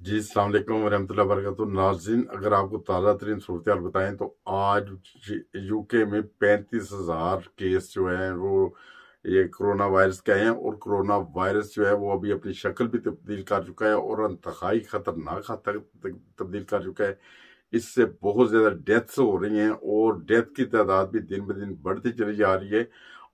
जी, अस्सलाम वालेकुम वरहमतुल्लाहि वबरकातुहू। नाज़रीन, अगर आपको ताज़ा तरीन सूरत बताएं तो आज यूके में 35,000 केस जो हैं वो ये कोरोना वायरस के आए हैं, और कोरोना वायरस जो है वो अभी अपनी शक्ल भी तब्दील कर चुका है और इंतहाई खतरनाक हद तक तब्दील कर चुका है। इससे बहुत ज्यादा डेथ्स हो रही हैं और डेथ की तादाद भी दिन ब दिन बढ़ती चली जा रही है।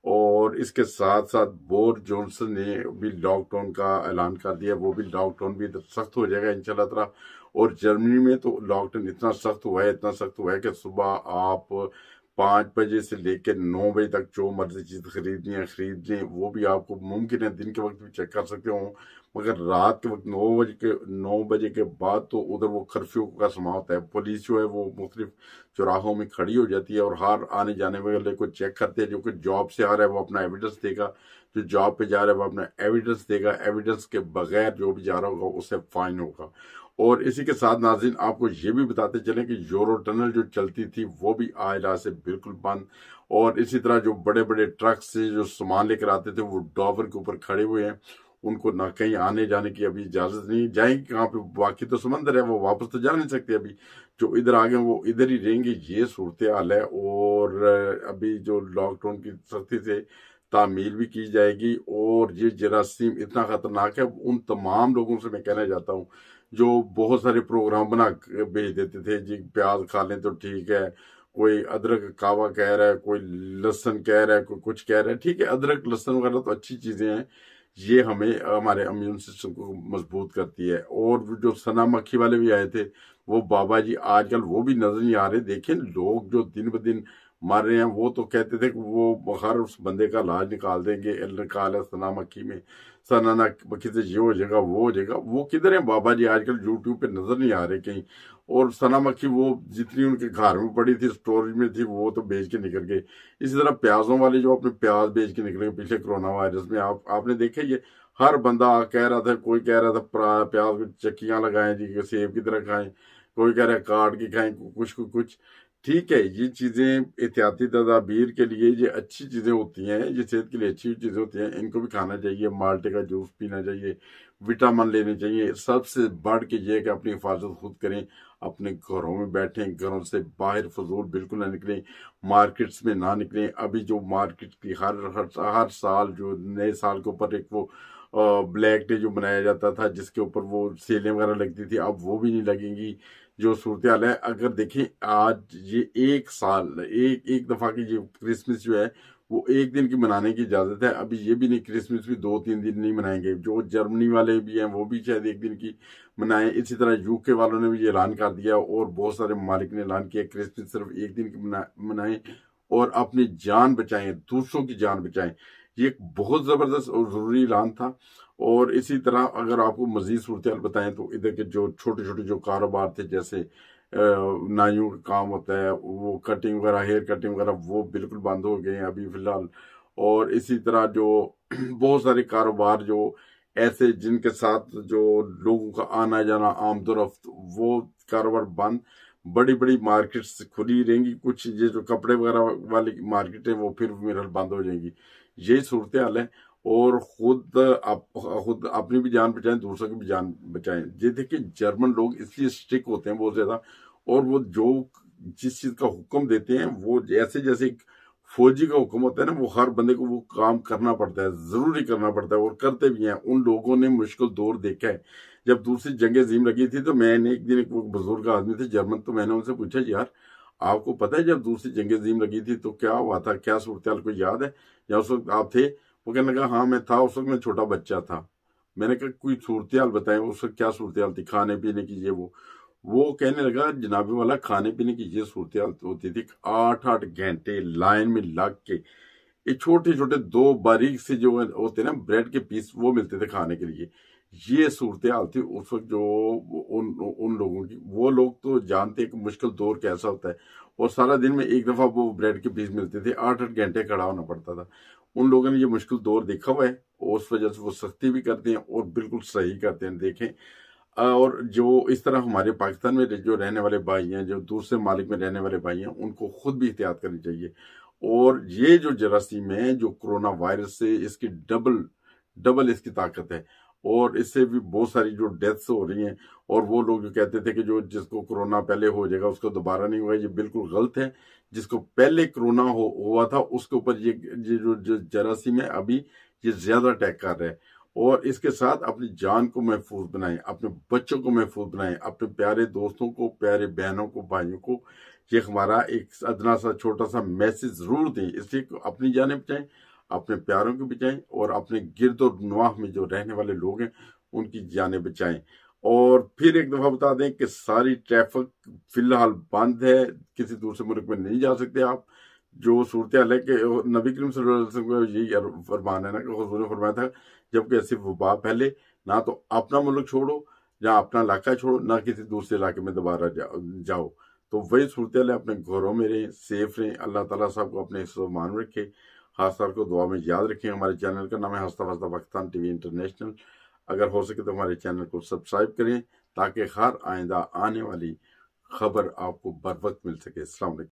और इसके साथ साथ बोरिस जॉनसन ने भी लॉकडाउन का ऐलान कर दिया, वो भी लॉकडाउन भी सख्त हो जाएगा इंशाल्लाह ताला। और जर्मनी में तो लॉकडाउन इतना सख्त हुआ है, इतना सख्त हुआ है कि सुबह आप 5 बजे से लेकर 9 बजे तक जो मर्जी चीज खरीदनी है खरीद लें, वो भी आपको मुमकिन है दिन के वक्त भी चेक कर सकते हो। मगर रात के वक्त 9 बजे के बाद तो उधर वो कर्फ्यू का समय होता है। पुलिस जो है वो मुख्तलिफ चौराहों में खड़ी हो जाती है और हर आने जाने वाले को चेक करते हैं। जो कि जॉब से आ रहा है वो अपना एविडेंस देगा, जो जॉब पे जा रहा है वो अपना एविडेंस देगा। एविडेंस के बगैर जो भी जा रहा होगा उससे फाइन होगा। और इसी के साथ नाज़रीन आपको ये भी बताते चलें कि यूरो टनल जो चलती थी वो भी आज रात से बिल्कुल बंद। और इसी तरह जो बड़े बड़े ट्रक से जो सामान लेकर आते थे वो डॉवर के ऊपर खड़े हुए हैं, उनको ना कहीं आने जाने की अभी इजाजत नहीं। जाएंगे कहाँ पे, बाकी तो समंदर है, वो वापस तो जा नहीं सकते। अभी जो इधर आ गए वो इधर ही रहेंगे, ये सूरत हाल है। और अभी जो लॉकडाउन की सख्ती से तामील भी की जाएगी। और ये जरासीम इतना खतरनाक है, उन तमाम लोगों से मैं कहना चाहता हूँ जो बहुत सारे प्रोग्राम बना के भेज देते थे, जी प्याज खा लें तो ठीक है, कोई अदरक कावा कह रहा है, कोई लहसुन कह रहा है, कोई कुछ कह रहा है। ठीक है, अदरक लहसुन वगैरह तो अच्छी चीजें हैं, ये हमें हमारे इम्यून सिस्टम को मजबूत करती है। और जो सना मक्खी वाले भी आए थे वो बाबा जी आजकल वो भी नजर नहीं आ रहे। देखें लोग जो दिन ब दिन मर रहे हैं, वो तो कहते थे कि वो हर उस बंदे का इलाज निकाल देंगे, निकाल है सना मक्खी में, सना मक्खी से ये हो जाएगा वो हो जाएगा। वो किधर है बाबा जी, आजकल यूट्यूब पे नजर नहीं आ रहे कहीं। और सना मक्खी वो जितनी उनके घर में पड़ी थी, स्टोरेज में थी, वो तो बेच के निकल गए। इसी तरह प्याजों वाले जो अपने प्याज बेच के निकले पिछले कोरोना वायरस में, आपने देखा ये हर बंदा कह रहा था, कोई कह रहा था प्याज को चक्कियां लगाएं जी, सेब की तरह खाएं, कोई कह रहा है काट के खाएं, कुछ। ठीक है, ये चीजें एहतियाती तदाबीर के लिए ये अच्छी चीजें होती हैं, ये सेहत के लिए अच्छी चीजें होती हैं, इनको भी खाना चाहिए। माल्टे का जूस पीना चाहिए, विटामिन लेने चाहिए। सबसे बढ़ के ये कि अपनी हिफाजत खुद करें, अपने घरों में बैठें, घरों से बाहर फजूल बिल्कुल ना निकलें, मार्केट्स में ना निकलें। अभी जो मार्केट की हर साल जो नए साल के ऊपर एक वो ब्लैक डे जो मनाया जाता था, जिसके ऊपर वो सेलें वगैरह लगती थी, अब वो भी नहीं लगेंगी। जो सूरत हाल है, अगर देखें आज ये एक साल एक दफा की जो क्रिसमस जो है वो एक दिन की मनाने की इजाजत है। अभी ये भी नहीं, क्रिसमस भी 2-3 दिन नहीं मनाएंगे। जो जर्मनी वाले भी हैं वो भी शायद एक दिन की मनाएं। इसी तरह यूके वालों ने भी ये ऐलान कर दिया और बहुत सारे ममालिक ने ऐलान किया क्रिसमस सिर्फ एक दिन की मनाएं और अपनी जान बचाएं, दूसरों की जान बचाएं। ये एक बहुत जबरदस्त और जरूरी ऐलान था। और इसी तरह अगर आपको मजीद सूरत बताएं तो इधर के जो छोटे छोटे जो कारोबार थे, जैसे नाइयों का काम होता है, वो कटिंग वगैरह, हेयर कटिंग वगैरह, वो बिल्कुल बंद हो गए हैं अभी फिलहाल। और इसी तरह जो बहुत सारे कारोबार जो ऐसे जिनके साथ जो लोगों का आना जाना आमदोरफ्त, वो कारोबार बंद। बड़ी बड़ी मार्केट्स खुली रहेंगी, कुछ ये जो कपड़े वगैरह वाली मार्केट है वो फिर मेरे ख्याल बंद हो जाएंगी। यही सूरत हाल है। और खुद अपनी भी जान बचाएं, दूसरों की भी जान बचाएं। ये देखिए जर्मन लोग इसलिए स्ट्रिक्ट होते हैं बहुत ज्यादा, और वो जो जिस चीज का हुक्म देते हैं वो जैसे जैसे एक फौजी का हुक्म होता है ना, वो हर बंदे को वो काम करना पड़ता है, जरूरी करना पड़ता है, और करते भी हैं। उन लोगों ने मुश्किल दौर देखा है। जब दूसरी जंग अजीम लगी थी तो मैंने एक दिन, एक बुजुर्ग आदमी थे जर्मन, तो मैंने उनसे पूछा यार आपको पता है जब दूसरी जंग अजीम लगी थी तो क्या हुआ था, क्या सूरत हाल कोई याद है, या उस वक्त आप थे? वो कहने लगा हाँ मैं था, उस वक्त मैं छोटा बच्चा था। मैंने कहा कोई सूरत हाल बताएं, उस वक्त क्या सूरत हाल थी, खाने पीने की ये वो कहने लगा जनाबी वाला खाने पीने की ये सूरत हाल होती थी, 8-8 घंटे लाइन में लग के ये छोटे छोटे दो बारीक से जो होते ना ब्रेड के पीस वो मिलते थे खाने के लिए। ये सूरत हाल थी उस वक्त जो उन उन लोगों की। वो लोग तो जानते हैं कि मुश्किल दौर कैसा होता है, और सारा दिन में एक दफा वो ब्रेड के पीस मिलते थे, 8-8 घंटे खड़ा होना पड़ता था। उन लोगों ने ये मुश्किल दौर देखा हुआ है और उस वजह से वो सख्ती भी करते हैं और बिल्कुल सही करते हैं। देखें और जो इस तरह हमारे पाकिस्तान में जो रहने वाले भाई हैं, जो दूसरे मालिक में रहने वाले भाई हैं, उनको खुद भी एहतियात करनी चाहिए। और ये जो जरासीम है जो कोरोना वायरस से, इसकी डबल डबल इसकी ताकत है। और इससे भी बहुत सारी जो डेथ्स हो रही हैं। और वो लोग जो कहते थे कि जो जिसको कोरोना पहले हो जाएगा उसको दोबारा नहीं होगा, ये बिल्कुल गलत है। जिसको पहले कोरोना हुआ था उसके ऊपर ये जो जरासीम है अभी ये ज्यादा अटैक कर रहा है। और इसके साथ अपनी जान को महफूज बनाएं, अपने बच्चों को महफूज बनाएं, अपने प्यारे दोस्तों को, प्यारे बहनों को, भाइयों को ये हमारा एक अदना सा छोटा सा मैसेज जरूर दें। इसलिए अपनी जानें बचाएं, अपने प्यारों को बचाएं और अपने गिरद और नवाह में जो रहने वाले लोग हैं उनकी जानें बचाएं। और फिर एक दफा बता दें कि सारी ट्रैफिक फिलहाल बंद है, किसी दूसरे मुल्क में नहीं जा सकते आप। जो सूरत हाल है कि नबी करीम सल्लल्लाहु अलैहि वसल्लम का यही फरमान है ना कि हुजूर ने फरमाया था जबकि ऐसी वबा फैले ना तो अपना मुल्क छोड़ो या अपना इलाका छोड़ो, ना किसी दूसरे इलाके में दोबारा जाओ। तो वही सूरत हाल है, अपने घरों में रहें, सेफ रहें। अल्लाह ताला साहब को अपने हिस्सों मान रखे, खास तौर को दुआ में याद रखें। हमारे चैनल का नाम है हंसता हंसता पाकिस्तान टीवी इंटरनेशनल। अगर हो सके तो हमारे चैनल को सब्सक्राइब करें ताकि हर आइंदा आने वाली खबर आपको बर वक्त मिल सके। अस्सलाम वालेकुम।